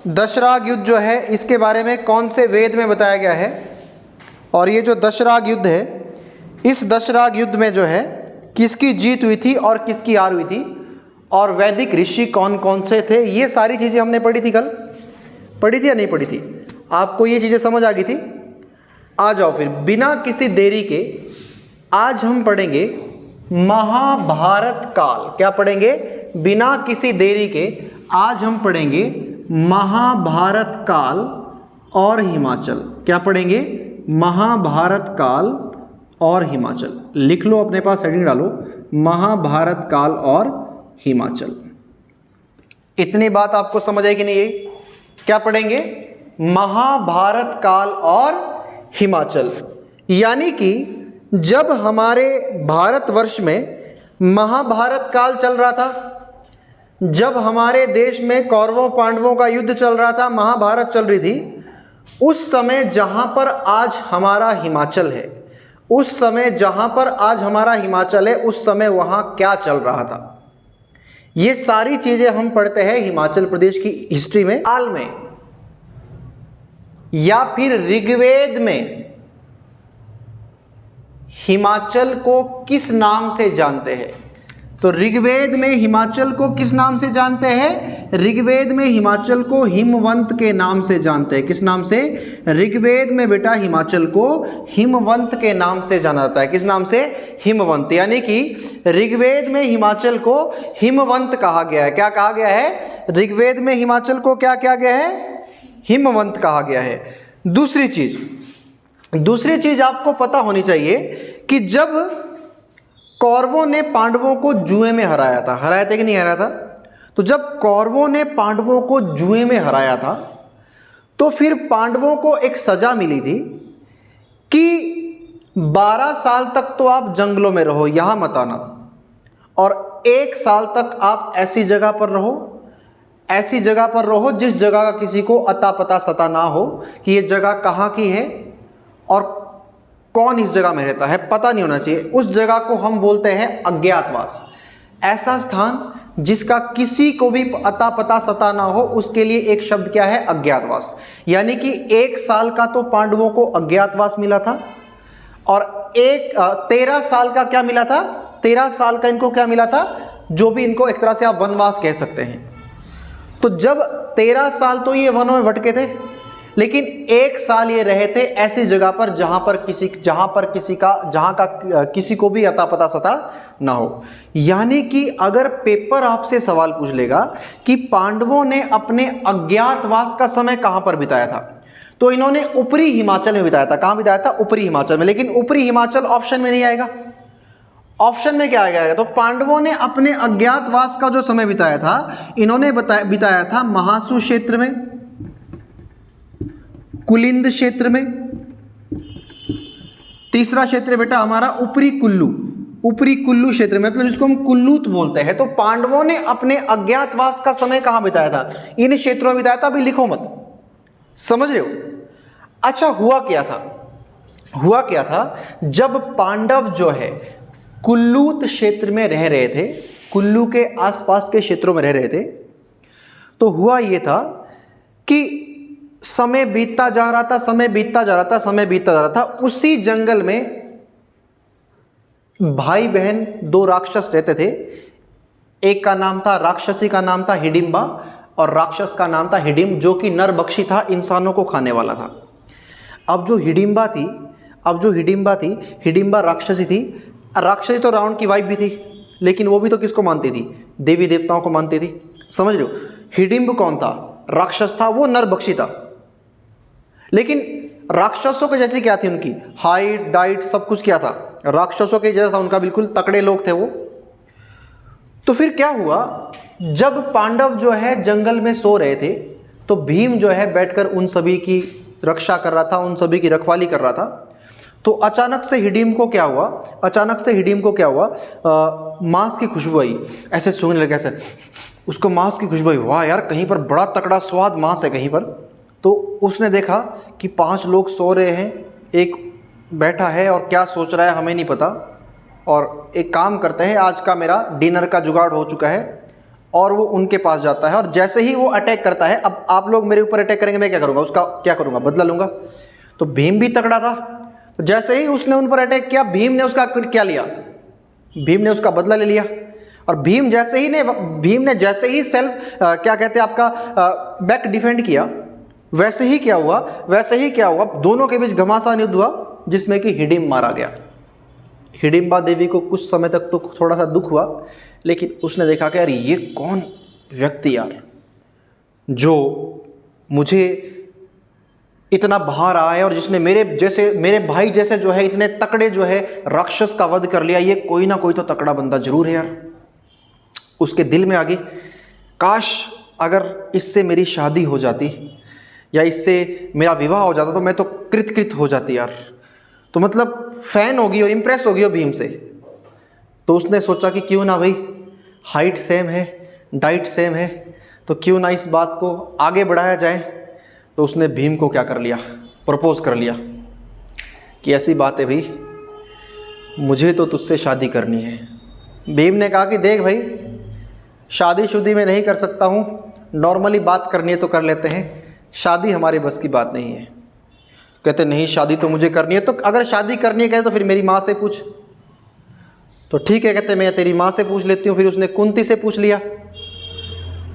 दशराग युद्ध जो है इसके बारे में कौन से वेद में बताया गया है, और ये जो दशराग युद्ध है, इस दशराग युद्ध में जो है किसकी जीत हुई थी और किसकी हार हुई थी, और वैदिक ऋषि कौन कौन से थे, ये सारी चीज़ें हमने पढ़ी थी। कल पढ़ी थी या नहीं पढ़ी थी? आपको ये चीज़ें समझ आ गई थी? आ जाओ फिर बिना किसी देरी के आज हम पढ़ेंगे महाभारत काल। क्या पढ़ेंगे? बिना किसी देरी के आज हम पढ़ेंगे महाभारत काल और हिमाचल। क्या पढ़ेंगे? महाभारत काल और हिमाचल। लिख लो, अपने पास हेडिंग डालो, महाभारत काल और हिमाचल। इतनी बात आपको समझ आई कि नहीं? ये क्या पढ़ेंगे? महाभारत काल और हिमाचल। यानी कि जब हमारे भारतवर्ष में महाभारत काल चल रहा था, जब हमारे देश में कौरवों पांडवों का युद्ध चल रहा था, महाभारत चल रही थी, उस समय जहां पर आज हमारा हिमाचल है, उस समय जहां पर आज हमारा हिमाचल है, उस समय वहां क्या चल रहा था, ये सारी चीजें हम पढ़ते हैं हिमाचल प्रदेश की हिस्ट्री में। काल में या फिर ऋग्वेद में हिमाचल को किस नाम से जानते हैं? तो ऋग्वेद में हिमाचल को किस नाम से जानते हैं? ऋग्वेद में हिमाचल को हिमवंत के नाम से जानते हैं। किस नाम से? ऋग्वेद में बेटा हिमाचल को हिमवंत के नाम से जाना जाता है। किस नाम से? हिमवंत। यानी कि ऋग्वेद में हिमाचल को हिमवंत कहा गया है। क्या कहा गया है? ऋग्वेद में हिमाचल को क्या कहा गया है? हिमवंत कहा गया है। दूसरी चीज आपको पता होनी चाहिए कि जब कौरवों ने पांडवों को जुए में हराया था, हराया था कि नहीं हराया था? तो जब कौरवों ने पांडवों को जुए में हराया था, तो फिर पांडवों को एक सजा मिली थी कि 12 साल तक तो आप जंगलों में रहो, यहां मत आना, और 1 साल तक आप ऐसी जगह पर रहो जिस जगह का किसी को अता पता सता ना हो कि ये जगह कहाँ की है और कौन इस जगह में रहता है, पता नहीं होना चाहिए। उस जगह को हम बोलते हैं अज्ञातवास। ऐसा स्थान जिसका किसी को भी अता पता सता ना हो, उसके लिए एक शब्द क्या है? अज्ञातवास। यानी कि 1 साल का तो पांडवों को अज्ञातवास मिला था, और 13 साल का क्या मिला था? 13 साल का इनको क्या मिला था? जो भी इनको एक तरह से आप वनवास कह सकते हैं। तो जब 13 साल तो ये वनों में भटके थे, लेकिन 1 साल ये रहे थे ऐसी जगह पर जहां का किसी को भी अता पता सता ना हो। यानी कि अगर पेपर आपसे सवाल पूछ लेगा कि पांडवों ने अपने अज्ञातवास का समय कहां पर बिताया था, तो इन्होंने ऊपरी हिमाचल में बिताया था। कहां बिताया था? ऊपरी हिमाचल में। लेकिन ऊपरी हिमाचल ऑप्शन में नहीं आएगा। ऑप्शन में क्या आएगा? तो पांडवों ने अपने अज्ञातवास का जो समय बिताया था, इन्होंने बिताया था महासु क्षेत्र में, कुलिंद क्षेत्र में। तीसरा क्षेत्र बेटा हमारा ऊपरी कुल्लू क्षेत्र में, मतलब इसको हम कुल्लूत बोलते हैं। तो पांडवों ने अपने अज्ञातवास का समय कहां बिताया था? इन क्षेत्रों में बिताया था। अभी लिखो मत, समझ रहे हो? अच्छा, हुआ क्या था जब पांडव जो है कुल्लूत क्षेत्र में रह रहे थे, कुल्लू के आसपास के क्षेत्रों में रह रहे थे, तो हुआ ये था कि समय बीतता जा रहा था। उसी जंगल में भाई बहन 2 राक्षस रहते थे। एक का नाम था, राक्षसी का नाम था हिडिंबा, और राक्षस का नाम था हिडिंब, जो कि नरभक्षी था, इंसानों को खाने वाला था। अब जो हिडिंबा थी, हिडिंबा राक्षसी थी। राक्षसी तो रावण की वाइफ भी थी, लेकिन वो भी तो किसको मानती थी? देवी देवताओं को मानती थी। समझ रहे हो? हिडिंब कौन था? राक्षस था, वो नरभक्षी था। लेकिन राक्षसों के जैसी क्या थी उनकी हाइट, डाइट, सब कुछ क्या था? राक्षसों के जैसा उनका, बिल्कुल तकड़े लोग थे वो। तो फिर क्या हुआ, जब पांडव जो है जंगल में सो रहे थे, तो भीम जो है बैठकर उन सभी की रक्षा कर रहा था, उन सभी की रखवाली कर रहा था। तो अचानक से हिडिंब को क्या हुआ, मांस की खुशबू आई। ऐसे सूंघने लगे, ऐसे उसको मांस की खुशबू आई। वाह यार, कहीं पर बड़ा तकड़ा स्वाद मांस है कहीं पर। तो उसने देखा कि 5 लोग सो रहे हैं, एक बैठा है और क्या सोच रहा है हमें नहीं पता, और एक काम करते हैं, आज का मेरा डिनर का जुगाड़ हो चुका है, और वो उनके पास जाता है, और जैसे ही वो अटैक करता है, अब आप लोग मेरे ऊपर अटैक करेंगे, मैं क्या करूँगा, उसका क्या करूँगा, बदला लूँगा। तो भीम भी तगड़ा था, तो जैसे ही उसने उन पर अटैक किया, भीम ने उसका क्या लिया, भीम ने उसका बदला ले लिया। और भीम ने जैसे ही सेल्फ क्या कहते हैं आपका बैक डिफेंड किया, वैसे ही क्या हुआ, दोनों के बीच घमासान युद्ध हुआ, जिसमें कि हिडिंब मारा गया। हिडिंबा देवी को कुछ समय तक तो थोड़ा सा दुख हुआ, लेकिन उसने देखा कि यार ये कौन व्यक्ति यार जो मुझे इतना भा रहा है, और जिसने मेरे भाई जैसे जो है इतने तकड़े जो है राक्षस का वध कर लिया, ये कोई ना कोई तो तकड़ा बंदा जरूर है यार। उसके दिल में आ गई, काश अगर इससे मेरी शादी हो जाती या इससे मेरा विवाह हो जाता तो मैं तो कृत हो जाती यार। तो मतलब फैन होगी और इम्प्रेस होगी वो भीम से। तो उसने सोचा कि क्यों ना भाई, हाइट सेम है, डाइट सेम है, तो क्यों ना इस बात को आगे बढ़ाया जाए। तो उसने भीम को क्या कर लिया, प्रपोज कर लिया कि ऐसी बात है भाई, मुझे तो तुझसे शादी करनी है। भीम ने कहा कि देख भाई, शादी में नहीं कर सकता हूँ, नॉर्मली बात करनी है तो कर लेते हैं, शादी हमारे बस की बात नहीं है। कहते नहीं, शादी तो मुझे करनी है। तो अगर शादी करनी है कहते तो फिर मेरी माँ से पूछ। तो ठीक है, कहते मैं तेरी माँ से पूछ लेती हूँ। फिर उसने कुंती से पूछ लिया।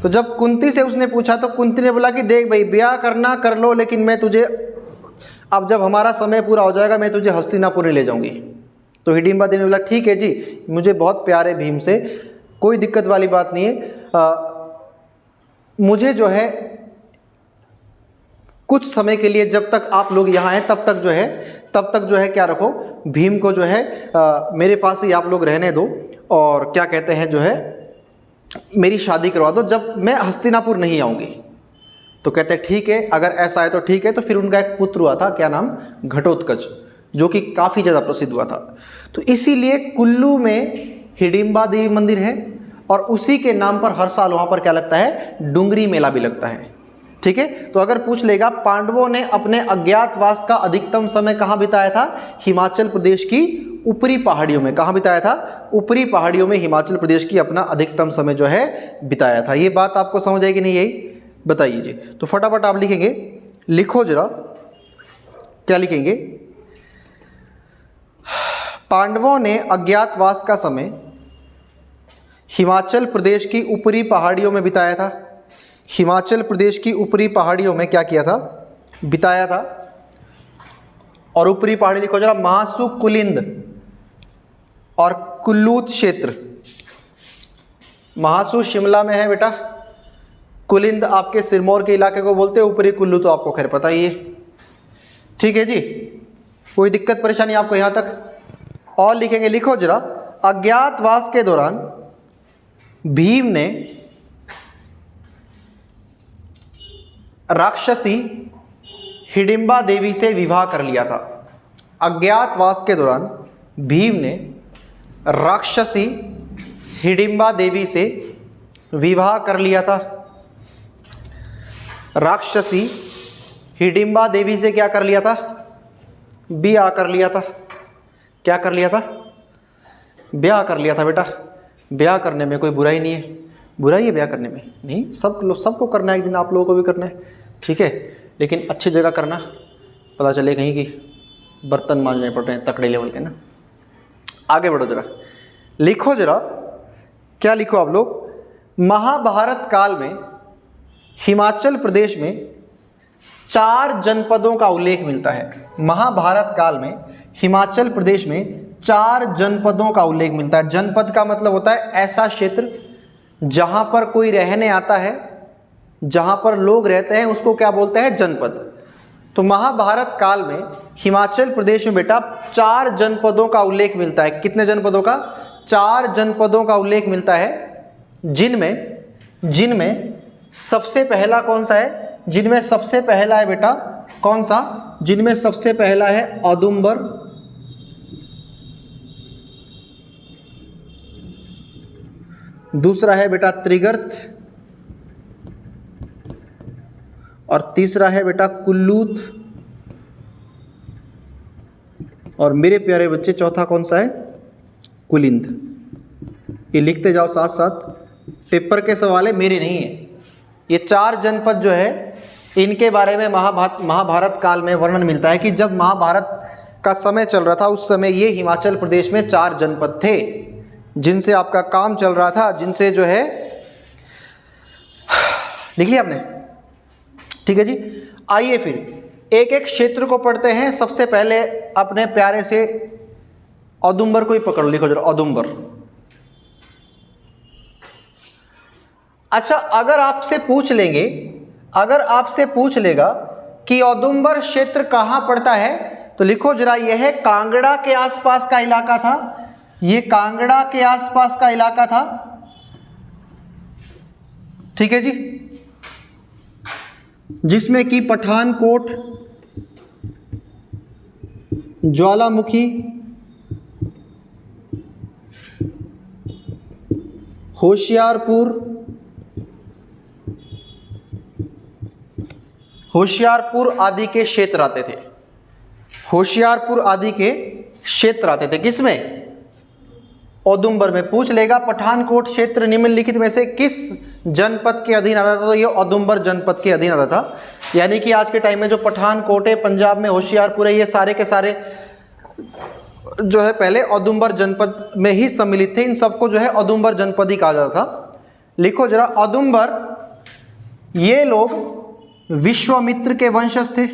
तो जब कुंती से उसने पूछा तो कुंती ने बोला कि देख भाई, ब्याह करना कर लो, लेकिन मैं तुझे अब जब हमारा समय पूरा हो जाएगा मैं तुझे हस्तिनापुर ले जाऊंगी। तो हिडिंबा देवी ने बोला ठीक है जी, मुझे बहुत प्यार है भीम से, कोई दिक्कत वाली बात नहीं है, मुझे जो है कुछ समय के लिए, जब तक आप लोग यहाँ हैं तब तक जो है क्या रखो, भीम को जो है मेरे पास ही आप लोग रहने दो, और क्या कहते हैं जो है मेरी शादी करवा दो जब मैं हस्तिनापुर नहीं आऊँगी। तो कहते हैं ठीक है, अगर ऐसा है तो ठीक है। तो फिर उनका एक पुत्र हुआ था, क्या नाम, घटोत्कच, जो कि काफ़ी ज़्यादा प्रसिद्ध हुआ था। तो इसीलिए कुल्लू में हिडिंबा देवी मंदिर है, और उसी के नाम पर हर साल वहाँ पर क्या लगता है, डुंगरी मेला भी लगता है। ठीक है, तो अगर पूछ लेगा पांडवों ने अपने अज्ञातवास का अधिकतम समय कहाँ बिताया था, हिमाचल प्रदेश की ऊपरी पहाड़ियों में। कहाँ बिताया था, ऊपरी पहाड़ियों में हिमाचल प्रदेश की अपना अधिकतम समय जो है बिताया था। ये बात आपको समझ आएगी नहीं, यही बताइए जी। तो फटाफट आप लिखेंगे, लिखो जरा, क्या लिखेंगे, पांडवों ने अज्ञातवास का समय हिमाचल प्रदेश की ऊपरी पहाड़ियों में बिताया था। हिमाचल प्रदेश की ऊपरी पहाड़ियों में क्या किया था, बिताया था। और ऊपरी पहाड़ी लिखो जरा, महासु, कुलिंद और कुल्लूत क्षेत्र। महासु शिमला में है बेटा, कुलिंद आपके सिरमौर के इलाके को बोलते हैं, ऊपरी कुल्लू तो आपको खैर पता ही है। ठीक है जी, कोई दिक्कत परेशानी आपको यहाँ तक। और लिखेंगे, लिखो जरा, अज्ञातवास के दौरान भीम ने राक्षसी हिडिंबा देवी से विवाह कर लिया था। अज्ञातवास के दौरान भीम ने राक्षसी हिडिंबा देवी से विवाह कर लिया था। राक्षसी हिडिंबा देवी से क्या कर लिया था, ब्याह कर लिया था। क्या कर लिया था, ब्याह कर लिया था बेटा। ब्याह करने में कोई बुराई नहीं है, बुराई है ब्याह करने में नहीं, सबको करना है, एक दिन आप लोगों को भी करना है, ठीक है, लेकिन अच्छी जगह करना, पता चले कहीं कि बर्तन मांजने पड़ रहे हैं तकड़े लेवल के ना। आगे बढ़ो जरा, लिखो जरा, क्या लिखो आप लोग, महाभारत काल में हिमाचल प्रदेश में 4 जनपदों का उल्लेख मिलता है। महाभारत काल में हिमाचल प्रदेश में 4 जनपदों का उल्लेख मिलता है। जनपद का मतलब होता है ऐसा क्षेत्र जहां पर कोई रहने आता है, जहां पर लोग रहते हैं, उसको क्या बोलते हैं, जनपद। तो महाभारत काल में हिमाचल प्रदेश में बेटा 4 जनपदों का उल्लेख मिलता है। कितने जनपदों का, 4 जनपदों का उल्लेख मिलता है, जिनमें सबसे पहला कौन सा है, जिनमें सबसे पहला है बेटा कौन सा, जिनमें सबसे पहला है औदुंबर, दूसरा है बेटा त्रिगर्त, और तीसरा है बेटा कुल्लूत, और मेरे प्यारे बच्चे चौथा कौन सा है, कुलिंद। ये लिखते जाओ साथ साथ, पेपर के सवाल है, मेरे नहीं है। ये 4 जनपद जो है इनके बारे में महाभारत काल में वर्णन मिलता है कि जब महाभारत का समय चल रहा था उस समय ये हिमाचल प्रदेश में 4 जनपद थे जिनसे आपका काम चल रहा था, जिनसे जो है लिख लिया आपने, ठीक है जी। आइए फिर एक एक क्षेत्र को पढ़ते हैं। सबसे पहले अपने प्यारे से औदुंबर को ही पकड़, लिखो जरा औदुंबर। अच्छा, अगर आपसे पूछ लेगा कि औदुंबर क्षेत्र कहां पड़ता है तो लिखो जरा, यह है कांगड़ा के आसपास का इलाका था। ये कांगड़ा के आसपास का इलाका था, ठीक है जी, जिसमें कि पठानकोट, ज्वालामुखी, होशियारपुर आदि के क्षेत्र आते थे। होशियारपुर आदि के क्षेत्र आते थे किसमें? औदुंबर में। पूछ लेगा पठानकोट क्षेत्र निम्नलिखित में से किस जनपद के अधीन आता था, तो ये औदुंबर जनपद के अधीन आता था। यानी कि आज के टाइम में जो पठानकोट है, पंजाब में होशियारपुर है, ये सारे के सारे जो है पहले औदुंबर जनपद में ही सम्मिलित थे। इन सबको जो है औदुंबर जनपद ही कहा जाता था। लिखो जरा, औदुंबर, ये लोग विश्वामित्र के वंशज थे।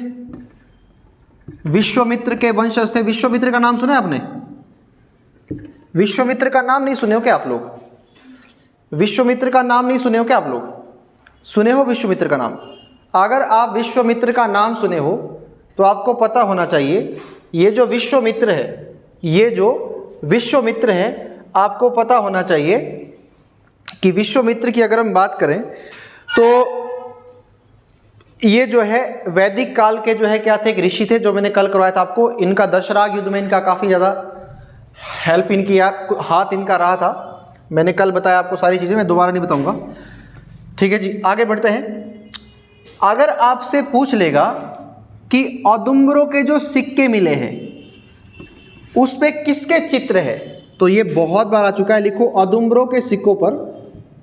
विश्वामित्र के वंशज थे। विश्वामित्र का नाम सुना है आपने? विश्वामित्र का नाम नहीं सुने हो क्या आप लोग? विश्वामित्र का नाम नहीं सुने हो क्या आप लोग? सुने हो विश्वामित्र का नाम? अगर आप विश्वामित्र का नाम सुने हो तो आपको पता होना चाहिए, ये जो विश्वामित्र है, आपको पता होना चाहिए कि विश्वामित्र की अगर हम बात करें तो ये जो है वैदिक काल के जो है क्या थे, एक ऋषि थे, जो मैंने कल करवाया था आपको। इनका दशराग युद्ध में इनका काफ़ी ज़्यादा हेल्प इनकी, हाथ इनका रहा था। मैंने कल बताया आपको सारी चीज़ें, मैं दोबारा नहीं बताऊंगा, ठीक है जी। आगे बढ़ते हैं। अगर आपसे पूछ लेगा कि औदुंबरों के जो सिक्के मिले हैं उस पे किसके चित्र है, तो ये बहुत बार आ चुका है। लिखो, औदुंबरों के सिक्कों पर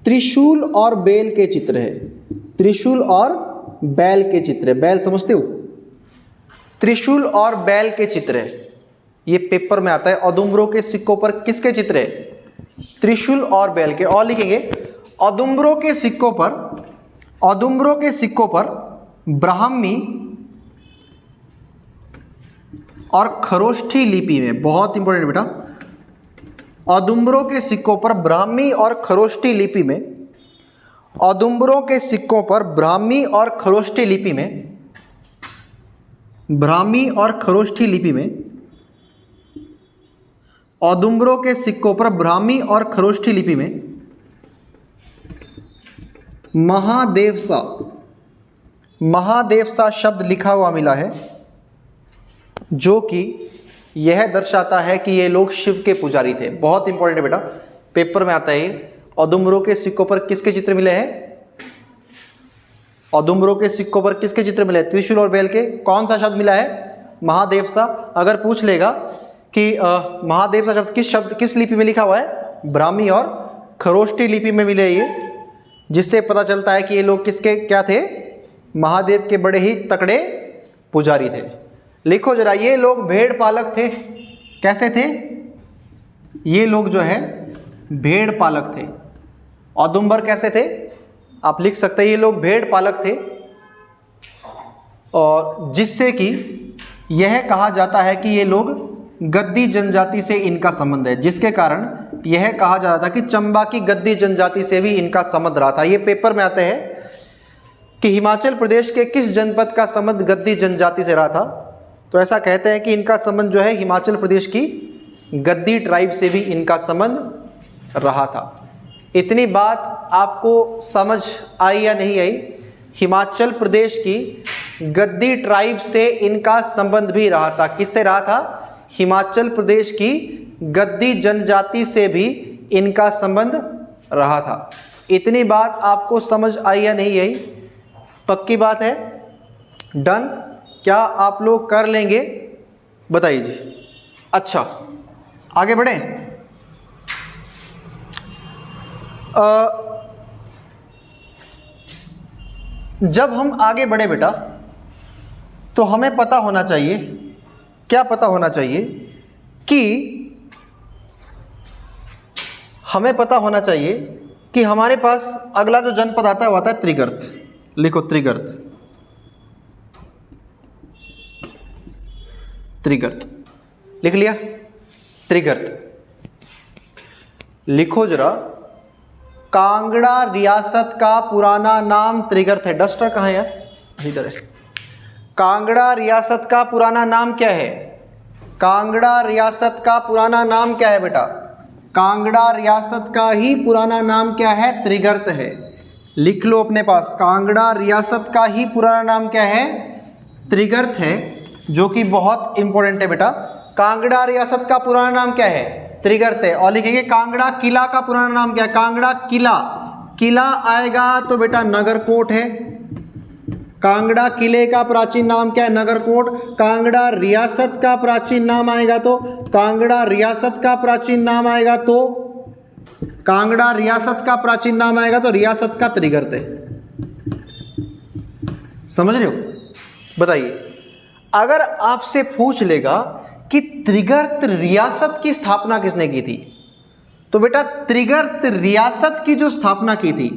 त्रिशूल और बैल के चित्र है। त्रिशूल और बैल के चित्र है। बैल समझते हो? त्रिशूल और बैल के चित्र है, ये पेपर में आता है। औदुंबरों के सिक्कों पर किसके चित्र है? त्रिशूल और बैल के। और लिखेंगे, औदुंबरों के सिक्कों पर ब्राह्मी और खरोष्ठी लिपि में, बहुत इंपॉर्टेंट बेटा, औदुंबरों के सिक्कों पर ब्राह्मी और खरोष्ठी लिपि में, औदुंबरों के सिक्कों पर ब्राह्मी और खरोष्ठी लिपि में, ब्राह्मी और खरोष्ठी लिपि में, औदुंबरों के सिक्कों पर ब्राह्मी और खरोष्ठी लिपि में महादेवसा शब्द लिखा हुआ मिला है, जो कि यह दर्शाता है कि ये लोग शिव के पुजारी थे। बहुत इंपॉर्टेंट है बेटा, पेपर में आता है। औदुंबरों के सिक्कों पर किसके चित्र मिले हैं? औदुंबरों के सिक्कों पर किसके चित्र मिले हैं? त्रिशूल और बैल के। कौन सा शब्द मिला है? महादेवसा। अगर पूछ लेगा कि महादेवसा शब्द किस लिपि में लिखा हुआ है? ब्राह्मी और खरोष्ठी लिपि में मिले ये, जिससे पता चलता है कि ये लोग किसके क्या थे? महादेव के बड़े ही तकड़े पुजारी थे। लिखो जरा, ये लोग भेड़ पालक थे। कैसे थे? ये लोग जो है भेड़ पालक थे। औदुंबर कैसे थे? आप लिख सकते हैं, ये लोग भेड़ पालक थे, और जिससे कि यह कहा जाता है कि ये लोग गद्दी जनजाति से इनका संबंध है, जिसके कारण यह कहा जाता था कि चंबा की गद्दी जनजाति से भी इनका संबंध रहा था। ये पेपर में आते हैं कि हिमाचल प्रदेश के किस जनपद का संबंध गद्दी जनजाति से रहा था, तो ऐसा कहते हैं कि इनका संबंध जो है हिमाचल प्रदेश की गद्दी ट्राइब से भी इनका संबंध रहा था। इतनी बात आपको समझ आई या नहीं आई? हिमाचल प्रदेश की गद्दी ट्राइब से इनका संबंध भी रहा था। किससे रहा था? हिमाचल प्रदेश की गद्दी जनजाति से भी इनका संबंध रहा था। इतनी बात आपको समझ आई या नहीं आई? पक्की बात है? डन? क्या आप लोग कर लेंगे? बताइए जी। अच्छा, आगे बढ़ें। जब हम आगे बढ़े बेटा तो हमें पता होना चाहिए, क्या पता होना चाहिए कि हमें पता होना चाहिए कि हमारे पास अगला जो जनपद आता है वो आता है त्रिगर्त। लिखो त्रिगर्त, त्रिगर्त लिख लिया। त्रिगर्त लिखो जरा, कांगड़ा रियासत का पुराना नाम त्रिगर्त है। डस्टर कहाँ है यार, इधर है। कांगड़ा रियासत का पुराना नाम क्या है? कांगड़ा रियासत का पुराना नाम क्या है बेटा? कांगड़ा रियासत का ही पुराना नाम क्या है? त्रिगर्त है। लिख लो अपने पास, कांगड़ा रियासत का ही पुराना नाम क्या है? त्रिगर्त है, जो कि बहुत इंपॉर्टेंट है बेटा। कांगड़ा रियासत का पुराना नाम क्या है? त्रिगर्त है। और लिखेंगे कांगड़ा किला का पुराना नाम क्या है? कांगड़ा किला, किला आएगा तो बेटा नगरकोट है। कांगड़ा किले का प्राचीन नाम क्या है? नगरकोट। कांगड़ा रियासत का प्राचीन नाम आएगा तो, कांगड़ा रियासत का प्राचीन नाम आएगा तो, कांगड़ा रियासत का प्राचीन नाम आएगा तो रियासत का त्रिगर्त है। समझ रहे हो? बताइए, अगर आपसे पूछ लेगा कि त्रिगर्त रियासत की स्थापना किसने की थी, तो बेटा त्रिगर्त रियासत की जो स्थापना की थी,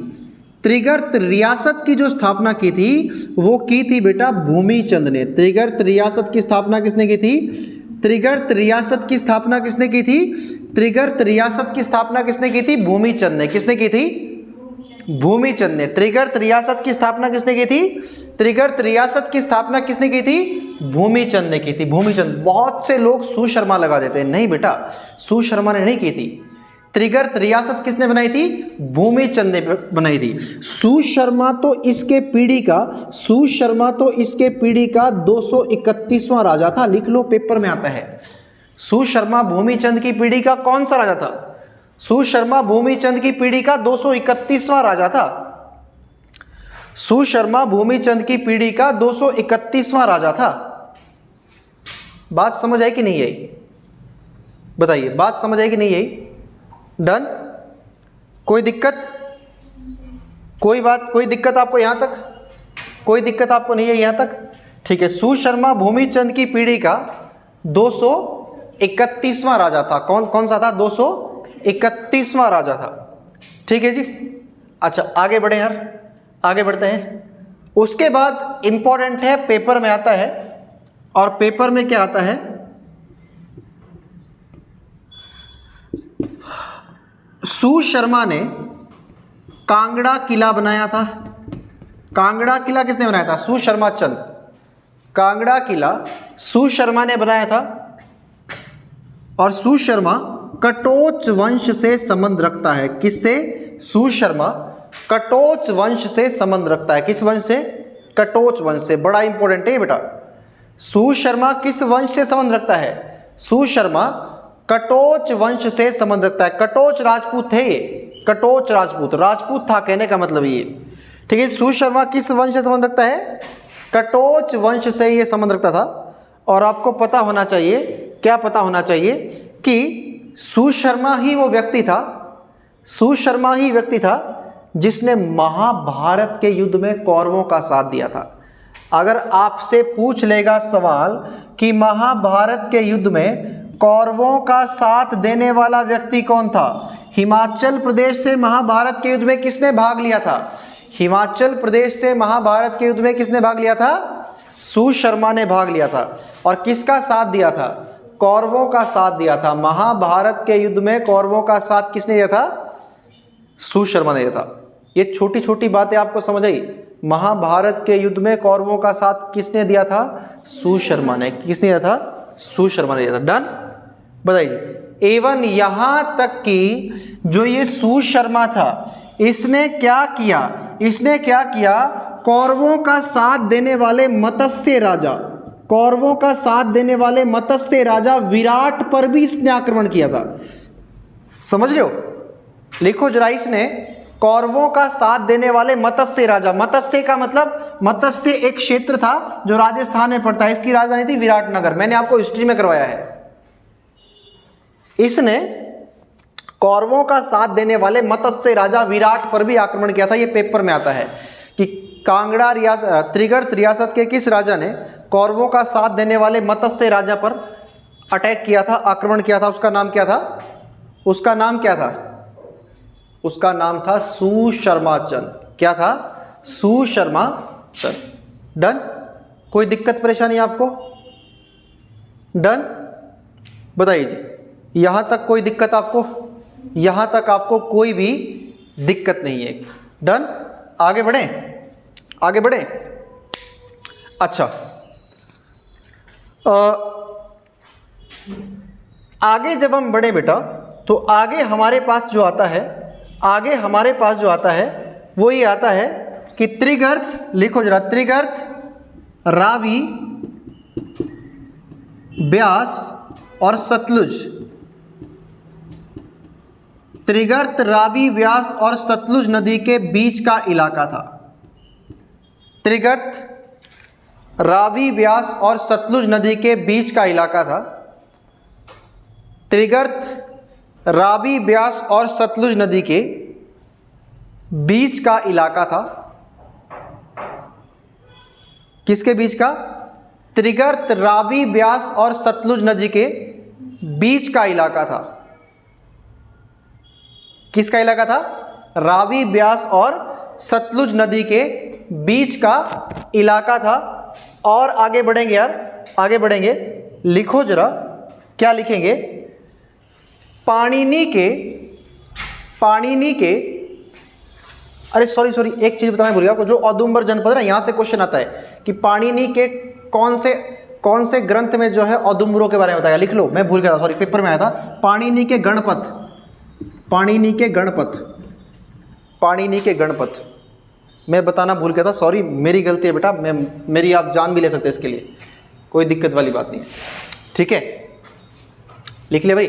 त्रिगर्त रियासत की जो स्थापना की थी वो की थी बेटा भूमिचंद ने। त्रिगर्त रियासत की स्थापना किसने की थी? त्रिगर्त रियासत की स्थापना किसने की थी? त्रिगर्त रियासत की स्थापना किसने की थी? भूमिचंद ने। किसने की थी? भूमिचंद ने। त्रिगर्त रियासत की स्थापना किसने की थी? त्रिगर्त रियासत की स्थापना किसने की थी? भूमिचंद ने की थी। भूमिचंद। बहुत से लोग सुशर्मा लगा देते हैं, नहीं बेटा, सुशर्मा ने नहीं की थी। त्रिगर्त रियासत किसने बनाई थी? भूमिचंद ने बनाई थी। सुशर्मा तो इसके पीढ़ी का, सुशर्मा तो इसके पीढ़ी का 231वां राजा था। लिख लो, पेपर में आता है। सुशर्मा भूमिचंद की पीढ़ी का कौन सा राजा था? सुशर्मा भूमिचंद की पीढ़ी का 231वां राजा था। सुशर्मा भूमिचंद की पीढ़ी का 231वां राजा था। बात समझ आई कि नहीं आई? बताइए, बात समझ आई कि नहीं आई? डन? कोई दिक्कत? कोई बात, कोई दिक्कत आपको यहां तक? कोई दिक्कत आपको नहीं है यहां तक? ठीक है। सुशर्मा भूमिचंद की पीढ़ी का 231वां राजा था। कौन सा था? 231वां राजा था। ठीक है जी। अच्छा, आगे बढ़े यार, आगे बढ़ते हैं। उसके बाद इंपॉर्टेंट है, पेपर में आता है, और पेपर में क्या आता है? सुशर्मा ने कांगड़ा किला बनाया था। कांगड़ा किला किसने बनाया था? सुशर्मा चंद। कांगड़ा किला सुशर्मा ने बनाया था। और सुशर्मा कटोच वंश से संबंध रखता है। किससे? सुशर्मा कटोच वंश से संबंध रखता है। किस वंश से? कटोच वंश से। बड़ा इंपॉर्टेंट है बेटा। सुशर्मा किस वंश से संबंध रखता है? सुशर्मा कटोच वंश से संबंध रखता है। कटोच राजपूत थे ये, कटोच राजपूत, राजपूत था कहने का मतलब ये। ठीक है। सुशर्मा किस वंश से संबंध रखता है? कटोच वंश से ये संबंध रखता था। और आपको पता होना चाहिए, क्या पता होना चाहिए कि सुशर्मा ही वो व्यक्ति था, सुशर्मा ही व्यक्ति था जिसने महाभारत के युद्ध में कौरवों का साथ दिया था। अगर आपसे पूछ लेगा सवाल कि महाभारत के युद्ध में कौरवों का साथ देने वाला व्यक्ति कौन था? हिमाचल प्रदेश से महाभारत के युद्ध में किसने भाग लिया था? हिमाचल प्रदेश से महाभारत के युद्ध में किसने भाग लिया था? सुशर्मा ने भाग लिया था। और किसका साथ दिया था? कौरवों का साथ दिया था। महाभारत के युद्ध में कौरवों का साथ किसने दिया था? सुशर्मा ने दिया था। ये छोटी छोटी बातें आपको समझ आई? महाभारत के युद्ध में कौरवों का साथ किसने दिया था? सुशर्मा ने। किसने दिया था? सुशर्मा ने दिया था। डन? बताइए। एवं यहां तक कि जो ये सुशर्मा था, इसने क्या किया? इसने क्या किया? कौरवों का साथ देने वाले मत्स्य राजा, कौरवों का साथ देने वाले मत्स्य राजा विराट पर भी इसने आक्रमण किया था। समझ रहे हो? लिखो जरा, इसने कौरवों का साथ देने वाले मत्स्य राजा, मत्स्य का मतलब, मत्स्य एक क्षेत्र था जो राजस्थान में पड़ता है, इसकी राजधानी थी विराटनगर। मैंने आपको हिस्ट्री में करवाया है। इसने कौरवों का साथ देने वाले मत्स्य राजा विराट पर भी आक्रमण किया था। यह पेपर में आता है कि कांगड़ा रियासत त्रिगर्त रियासत के किस राजा ने कौरवों का साथ देने वाले मत्स्य राजा पर अटैक किया था, आक्रमण किया था? उसका नाम क्या था? उसका नाम क्या था? उसका नाम था सुशर्माचंद। क्या था? सुशर्माचंद। डन? कोई दिक्कत परेशानी आपको? डन? बताइए जी, यहां तक कोई दिक्कत आपको? यहां तक आपको कोई भी दिक्कत नहीं है? डन? आगे बढ़े, आगे बढ़े। अच्छा, आगे जब हम बढ़े बेटा, तो आगे हमारे पास जो आता है, आगे हमारे पास जो आता है वो ये आता है कि त्रिगर्त, लिखो जरा, त्रिगर्त, रावी, ब्यास और सतलुज। त्रिगर्त, रावी, व्यास और सतलुज नदी के बीच का इलाका था। त्रिगर्त, रावी, व्यास और सतलुज नदी के बीच का इलाका था। त्रिगर्त, रावी, व्यास और सतलुज नदी के बीच का इलाका था। किसके बीच का? त्रिगर्त, रावी, व्यास और सतलुज नदी के बीच का इलाका था। किसका इलाका था? रावी, व्यास और सतलुज नदी के बीच का इलाका था। और आगे बढ़ेंगे यार, आगे बढ़ेंगे। लिखो जरा, क्या लिखेंगे? पाणिनि के अरे सॉरी, एक चीज बताना भूल गया आपको। जो औदुंबर जनपद है ना, यहां से क्वेश्चन आता है कि पाणिनि के कौन से ग्रंथ में जो है औदुंबरों के बारे में बताया। लिख लो, मैं भूल गया था, सॉरी, पेपर में आया था। पाणिनि के गणपथ, पाणिनि के गणपथ, पाणिनि के गणपथ मैं बताना भूल गया था, सॉरी, मेरी गलती है बेटा। मेरी आप जान भी ले सकते हैं इसके लिए, कोई दिक्कत वाली बात नहीं है। ठीक है, लिख ले भाई।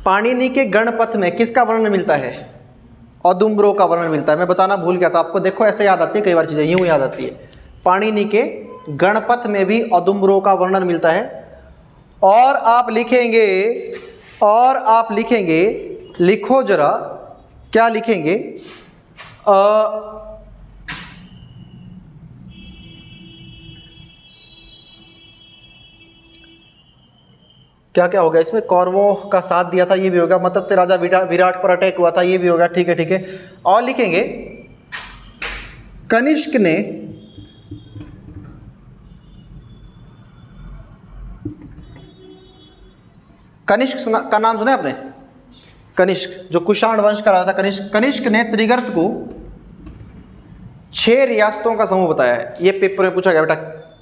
पाणिनि के गणपथ में किसका वर्णन मिलता है? औदुंबरों का वर्णन मिलता है। मैं बताना भूल गया था आपको। देखो, ऐसे याद आती है कई बार चीजें, यूं याद आती है। पाणिनि के गणपथ में भी औदुंबरों का वर्णन मिलता है। और आप लिखेंगे, लिखो जरा, क्या लिखेंगे? क्या क्या हो गया इसमें? कौरवों का साथ दिया था, ये भी होगा। मत्स्य राजा विराट पर अटैक हुआ था, ये भी होगा। ठीक है, ठीक है। और लिखेंगे, कनिष्क ने कनिष्क का नाम सुना है आपने? कनिष्क, जो कुषाण वंश का राजा था, कनिष्क ने त्रिगर्त को 6 रियासतों का समूह बताया है। ये पेपर में पूछा गया बेटा,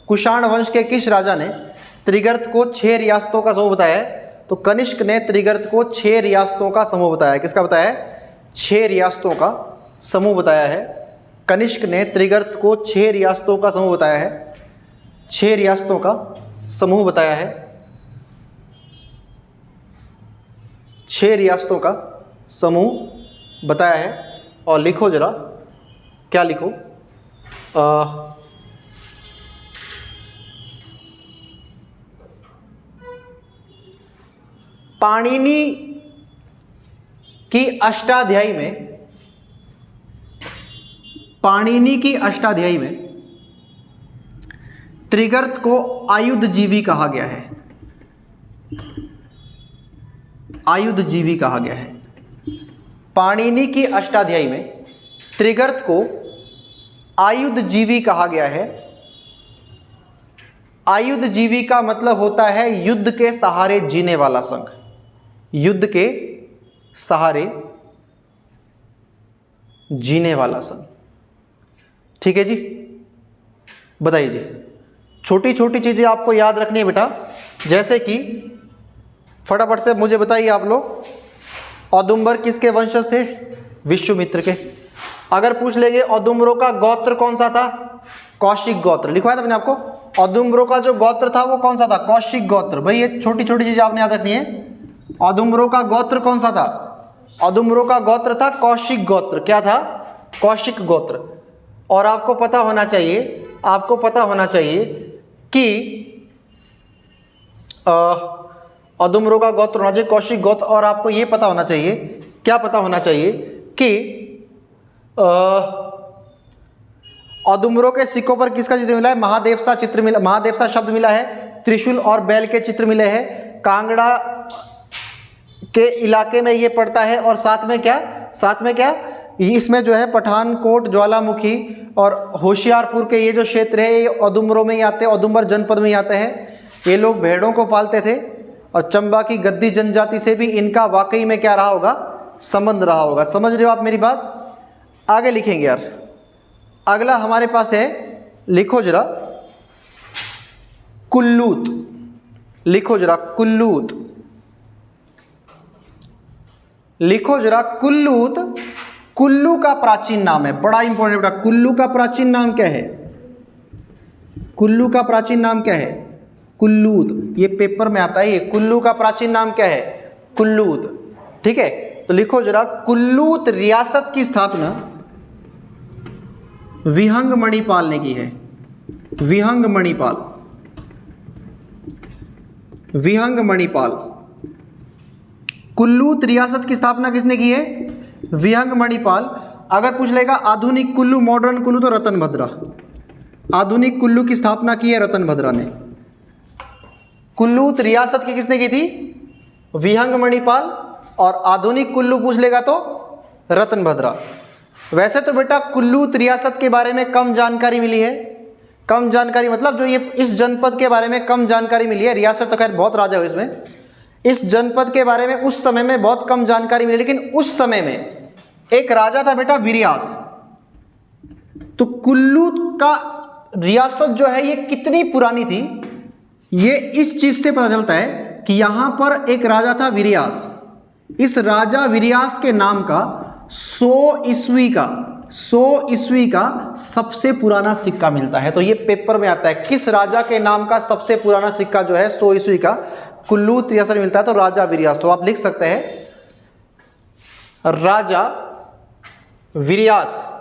कुषाण वंश के किस राजा ने त्रिगर्त को 6 रियासतों का समूह बताया है? तो कनिष्क ने त्रिगर्त को 6 रियासतों का समूह बताया है। किसका बताया है? 6 रियासतों का समूह बताया है। कनिष्क ने त्रिगर्त को 6 रियासतों का समूह बताया है। 6 रियासतों का समूह बताया है। 6 रियासतों का समूह बताया है। और लिखो जरा, क्या लिखो? पाणिनि की अष्टाध्यायी में त्रिगर्त को आयुधजीवी कहा गया है। आयुधजीवी कहा गया है। पाणिनि की अष्टाध्यायी में त्रिगर्त को आयुधजीवी कहा गया है। आयुधजीवी का मतलब होता है युद्ध के सहारे जीने वाला संघ। युद्ध के सहारे जीने वाला संघ। ठीक है जी, बताइए जी। छोटी छोटी चीजें आपको याद रखनी है बेटा, जैसे कि फटाफट से मुझे बताइए आप लोग, औदुंबर किसके वंशज थे? विश्वामित्र के। अगर पूछ लेंगे औदुंबरों का गोत्र कौन सा था? कौशिक गोत्र। लिखवाया था मैंने आपको। औदुंबरों का जो गोत्र था वो कौन सा था? कौशिक गोत्र। भाई ये छोटी छोटी चीजें आपने याद रखनी है। औदुंबरों का गोत्र कौन सा था? औदुंबरों का गोत्र था कौशिक गोत्र। क्या था? कौशिक गोत्र। और आपको पता होना चाहिए कि औदुंबरों का गोत्र होना चाहिए कौशिक गोत्र। और आपको ये पता होना चाहिए, क्या पता होना चाहिए कि औदुंबरों के सिक्कों पर किसका चित्र मिला है? महादेवसा चित्र मिला, महादेवसा शब्द मिला है। त्रिशूल और बैल के चित्र मिले हैं। कांगड़ा के इलाके में ये पड़ता है। और साथ में क्या इसमें जो है पठानकोट, ज्वालामुखी और होशियारपुर के ये जो क्षेत्र है ये औदुंबरों में ही आते हैं, औदुंबर जनपद में ही आते हैं। ये लोग भेड़ों को पालते थे और चंबा की गद्दी जनजाति से भी इनका वाकई में क्या रहा होगा? संबंध रहा होगा। समझ रहे हो आप मेरी बात? आगे लिखेंगे यार। अगला हमारे पास है, लिखो जरा कुल्लूत। लिखो जरा कुल्लूत। लिखो जरा कुल्लूत। कुल्लू का प्राचीन नाम है, बड़ा इंपॉर्टेंट बेटा। कुल्लू का प्राचीन नाम क्या है? कुल्लू का प्राचीन नाम क्या है? कुल्लूत। ये पेपर में आता है। ये कुल्लू का प्राचीन नाम क्या है? कुल्लूत। ठीक है, तो लिखो जरा कुल्लूत रियासत की स्थापना विहंग मणिपाल ने की है। विहंग मणिपाल। विहंग मणिपाल। कुल्लूत रियासत की स्थापना किसने की है? विहंग मणिपाल। अगर पूछ लेगा आधुनिक कुल्लू, मॉडर्न कुल्लू, तो रतनभद्रा। आधुनिक कुल्लू की स्थापना की है रतनभद्रा ने। कुल्लूत रियासत की किसने की थी? विहंग मणिपाल। और आधुनिक कुल्लू पूछ लेगा तो रतनभद्रा। वैसे तो बेटा कुल्लूत रियासत के बारे में कम जानकारी मिली है। कम जानकारी मतलब जो ये इस जनपद के बारे में कम जानकारी मिली है। रियासत तो खैर बहुत राजा हो इसमें। इस जनपद के बारे में उस समय में बहुत कम जानकारी मिली, लेकिन उस समय में एक राजा था बेटा विरियास। तो कुल्लू का रियासत जो है ये कितनी पुरानी थी, ये इस चीज से पता चलता है कि यहां पर एक राजा था विरियास। इस राजा विरियास के नाम का 100 ईस्वी का सबसे पुराना सिक्का मिलता है। तो ये पेपर में आता है, किस राजा के नाम का सबसे पुराना सिक्का जो है 100 ईस्वी का कुल्लूत रियासत में मिलता है? तो राजा विरियास। तो आप लिख सकते हैं राजा विरियास।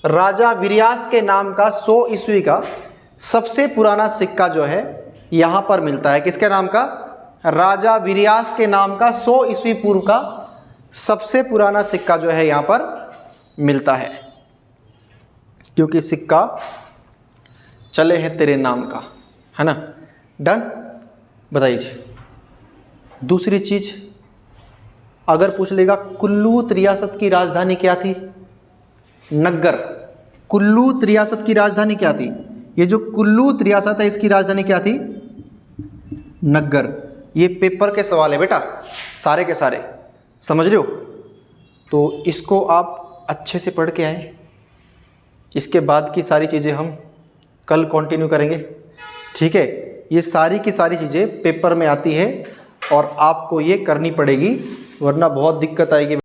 राजा विरियास के नाम का 100 ईस्वी का सबसे पुराना सिक्का जो है यहां पर मिलता है। किसके नाम का? राजा विरियास के नाम का 100 ईस्वी पूर्व का सबसे पुराना सिक्का जो है यहां पर मिलता है, क्योंकि सिक्का चले हैं तेरे नाम का, है ना। डन। बताइए दूसरी चीज, अगर पूछ लेगा कुल्लूत रियासत की राजधानी क्या थी? नग्गर। कुल्लूत रियासत की राजधानी क्या थी? ये जो कुल्लूत रियासत है इसकी राजधानी क्या थी? नग्गर। ये पेपर के सवाल है बेटा, सारे के सारे। समझ रहे हो? तो इसको आप अच्छे से पढ़ के आए। इसके बाद की सारी चीज़ें हम कल कंटिन्यू करेंगे, ठीक है। ये सारी की सारी चीज़ें पेपर में आती है और आपको ये करनी पड़ेगी, वरना बहुत दिक्कत आएगी।